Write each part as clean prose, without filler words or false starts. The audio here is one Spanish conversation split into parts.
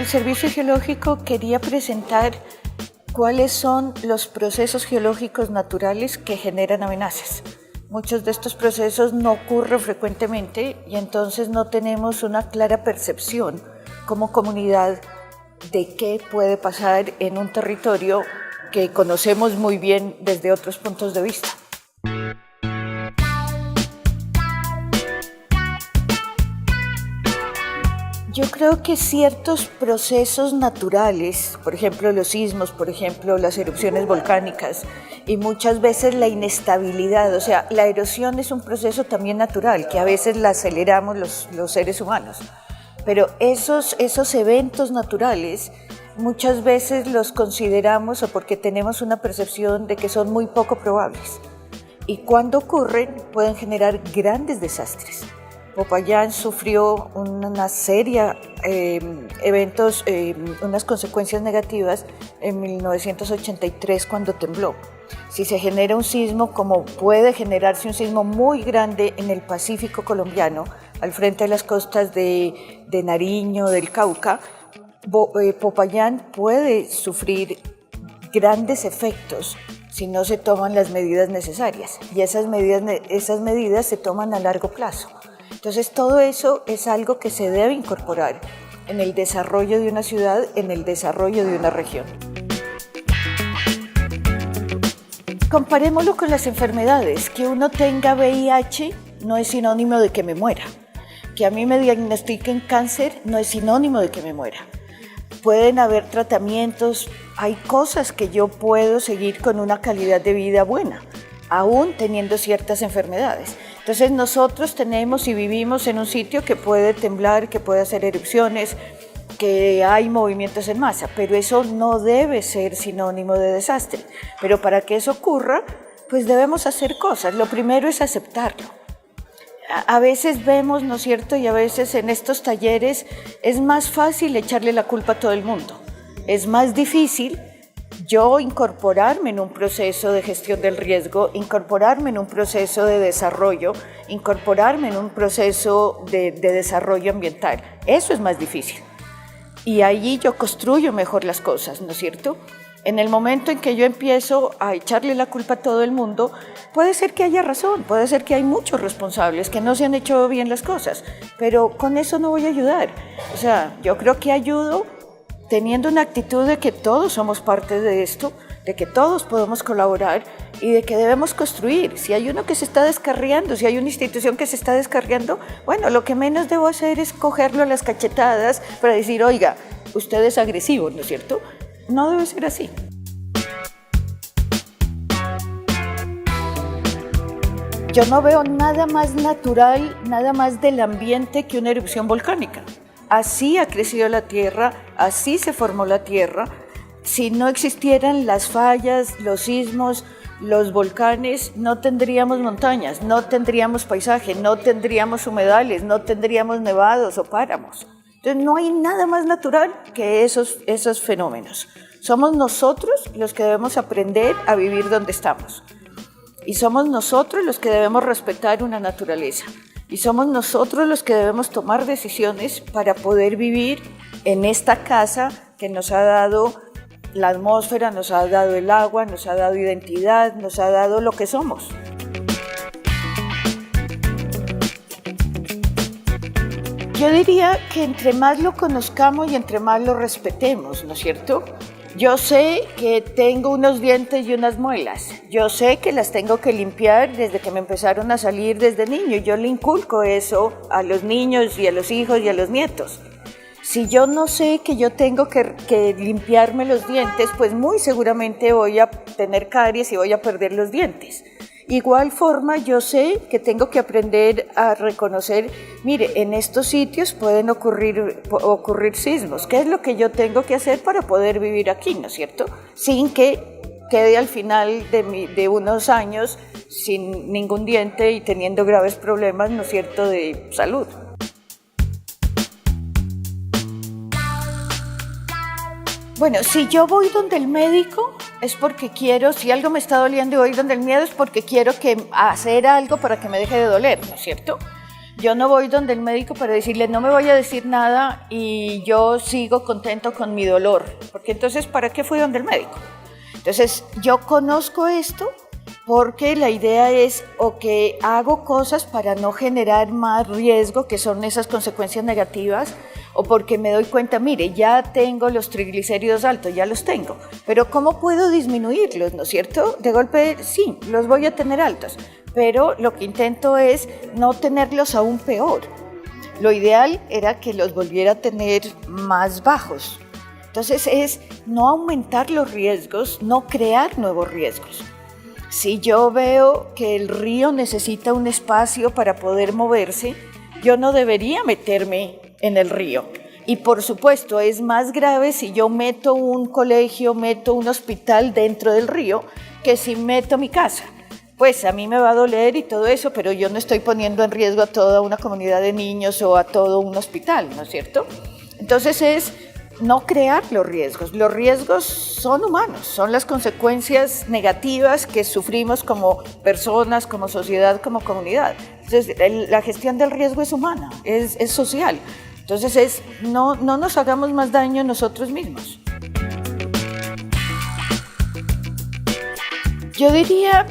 el Servicio Geológico quería presentar cuáles son los procesos geológicos naturales que generan amenazas. Muchos de estos procesos no ocurren frecuentemente y entonces no tenemos una clara percepción como comunidad de qué puede pasar en un territorio que conocemos muy bien desde otros puntos de vista. Yo creo que ciertos procesos naturales, por ejemplo los sismos, por ejemplo las erupciones volcánicas y muchas veces la inestabilidad, o sea, la erosión es un proceso también natural que a veces la aceleramos los seres humanos, pero esos eventos naturales muchas veces los consideramos o porque tenemos una percepción de que son muy poco probables y cuando ocurren pueden generar grandes desastres. Popayán sufrió una serie de eventos, unas consecuencias negativas en 1983 cuando tembló. Si se genera un sismo, como puede generarse un sismo muy grande en el Pacífico colombiano, al frente de las costas de Nariño, del Cauca, Popayán puede sufrir grandes efectos si no se toman las medidas necesarias. Y esas medidas se toman a largo plazo. Entonces todo eso es algo que se debe incorporar en el desarrollo de una ciudad, en el desarrollo de una región. Comparémoslo con las enfermedades. Que uno tenga VIH no es sinónimo de que me muera. Que a mí me diagnostiquen cáncer no es sinónimo de que me muera. Pueden haber tratamientos, hay cosas que yo puedo seguir con una calidad de vida buena, aún teniendo ciertas enfermedades. Entonces nosotros tenemos y vivimos en un sitio que puede temblar, que puede hacer erupciones, que hay movimientos en masa, pero eso no debe ser sinónimo de desastre. Pero para que eso ocurra, pues debemos hacer cosas. Lo primero es aceptarlo. A veces vemos, ¿no es cierto? Y a veces en estos talleres es más fácil echarle la culpa a todo el mundo. Es más difícil yo incorporarme en un proceso de gestión del riesgo, incorporarme en un proceso de desarrollo, incorporarme en un proceso de desarrollo ambiental. Eso es más difícil. Y allí yo construyo mejor las cosas, ¿no es cierto? En el momento en que yo empiezo a echarle la culpa a todo el mundo, puede ser que haya razón, puede ser que hay muchos responsables que no se han hecho bien las cosas, pero con eso no voy a ayudar. O sea, yo creo que ayudo teniendo una actitud de que todos somos parte de esto, de que todos podemos colaborar y de que debemos construir. Si hay uno que se está descarriando, si hay una institución que se está descarriando, bueno, lo que menos debo hacer es cogerlo a las cachetadas para decir, oiga, usted es agresivo, ¿no es cierto? No debe ser así. Yo no veo nada más natural, nada más del ambiente que una erupción volcánica. Así ha crecido la Tierra, así se formó la Tierra. Si no existieran las fallas, los sismos, los volcanes, no tendríamos montañas, no tendríamos paisaje, no tendríamos humedales, no tendríamos nevados o páramos. Entonces no hay nada más natural que esos fenómenos. Somos nosotros los que debemos aprender a vivir donde estamos. Y somos nosotros los que debemos respetar una naturaleza. Y somos nosotros los que debemos tomar decisiones para poder vivir en esta casa que nos ha dado la atmósfera, nos ha dado el agua, nos ha dado identidad, nos ha dado lo que somos. Yo diría que entre más lo conozcamos y entre más lo respetemos, ¿no es cierto? Yo sé que tengo unos dientes y unas muelas. Yo sé que las tengo que limpiar desde que me empezaron a salir desde niño. Yo le inculco eso a los niños y a los hijos y a los nietos. Si yo no sé que yo tengo que limpiarme los dientes, pues muy seguramente voy a tener caries y voy a perder los dientes. Igual forma, yo sé que tengo que aprender a reconocer, mire, en estos sitios pueden ocurrir sismos. ¿Qué es lo que yo tengo que hacer para poder vivir aquí, no es cierto? Sin que quede al final de unos años sin ningún diente y teniendo graves problemas, ¿no es cierto?, de salud. Bueno, si yo voy donde el médico es porque quiero, si algo me está doliendo y voy donde el médico es porque quiero hacer algo para que me deje de doler, ¿no es cierto? Yo no voy donde el médico para decirle no me voy a decir nada y yo sigo contento con mi dolor, porque entonces ¿para qué fui donde el médico? Entonces yo conozco esto porque la idea es o que hago cosas para no generar más riesgo, que son esas consecuencias negativas, o porque me doy cuenta, mire, ya tengo los triglicéridos altos, ya los tengo, pero ¿cómo puedo disminuirlos, no es cierto? De golpe, sí, los voy a tener altos, pero lo que intento es no tenerlos aún peor. Lo ideal era que los volviera a tener más bajos. Entonces es no aumentar los riesgos, no crear nuevos riesgos. Si yo veo que el río necesita un espacio para poder moverse, yo no debería meterme en el río. Y por supuesto es más grave si yo meto un colegio, meto un hospital dentro del río, que si meto mi casa. Pues a mí me va a doler y todo eso, pero yo no estoy poniendo en riesgo a toda una comunidad de niños o a todo un hospital, ¿no es cierto? Entonces es no crear los riesgos. Los riesgos son humanos, son las consecuencias negativas que sufrimos como personas, como sociedad, como comunidad. Entonces, la gestión del riesgo es humana, es social. Entonces, no nos hagamos más daño nosotros mismos. Yo diría,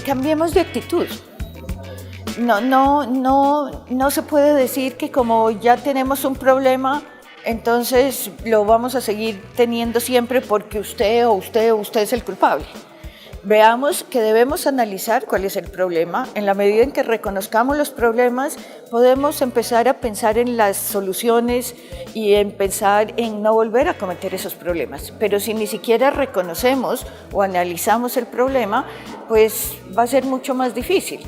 cambiemos de actitud. No se puede decir que como ya tenemos un problema, entonces lo vamos a seguir teniendo siempre porque usted es el culpable. Veamos que debemos analizar cuál es el problema. En la medida en que reconozcamos los problemas, podemos empezar a pensar en las soluciones y pensar en no volver a cometer esos problemas. Pero si ni siquiera reconocemos o analizamos el problema, pues va a ser mucho más difícil.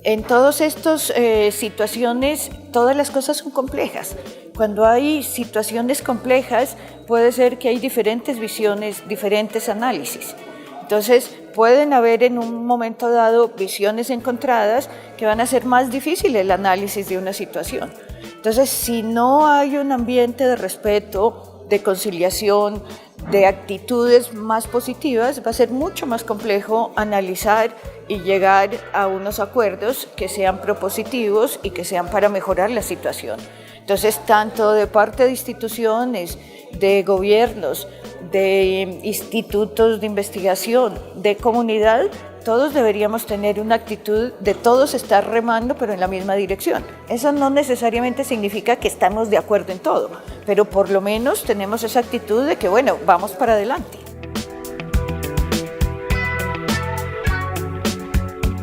En todas estas situaciones, todas las cosas son complejas. Cuando hay situaciones complejas, puede ser que hay diferentes visiones, diferentes análisis. Entonces, pueden haber en un momento dado visiones encontradas que van a hacer más difícil el análisis de una situación. Entonces, si no hay un ambiente de respeto, de conciliación, de actitudes más positivas, va a ser mucho más complejo analizar y llegar a unos acuerdos que sean propositivos y que sean para mejorar la situación. Entonces, tanto de parte de instituciones, de gobiernos, de institutos de investigación, de comunidad, todos deberíamos tener una actitud de todos estar remando, pero en la misma dirección. Eso no necesariamente significa que estamos de acuerdo en todo, pero por lo menos tenemos esa actitud de que, bueno, vamos para adelante.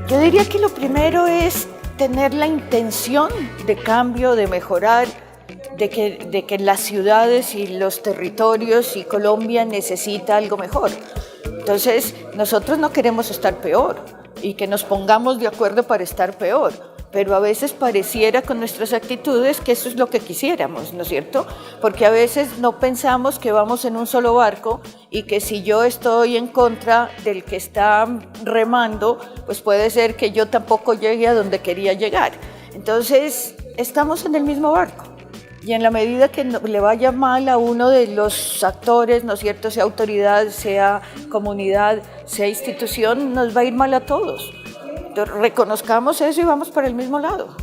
Yo diría que lo primero es tener la intención de cambio, de mejorar, de que las ciudades y los territorios y Colombia necesita algo mejor. Entonces, nosotros no queremos estar peor y que nos pongamos de acuerdo para estar peor, pero a veces pareciera con nuestras actitudes que eso es lo que quisiéramos, ¿no es cierto? Porque a veces no pensamos que vamos en un solo barco y que si yo estoy en contra del que está remando, pues puede ser que yo tampoco llegue a donde quería llegar. Entonces, estamos en el mismo barco. Y en la medida que le vaya mal a uno de los actores, ¿no es cierto?, sea autoridad, sea comunidad, sea institución, nos va a ir mal a todos. Entonces, reconozcamos eso y vamos para el mismo lado.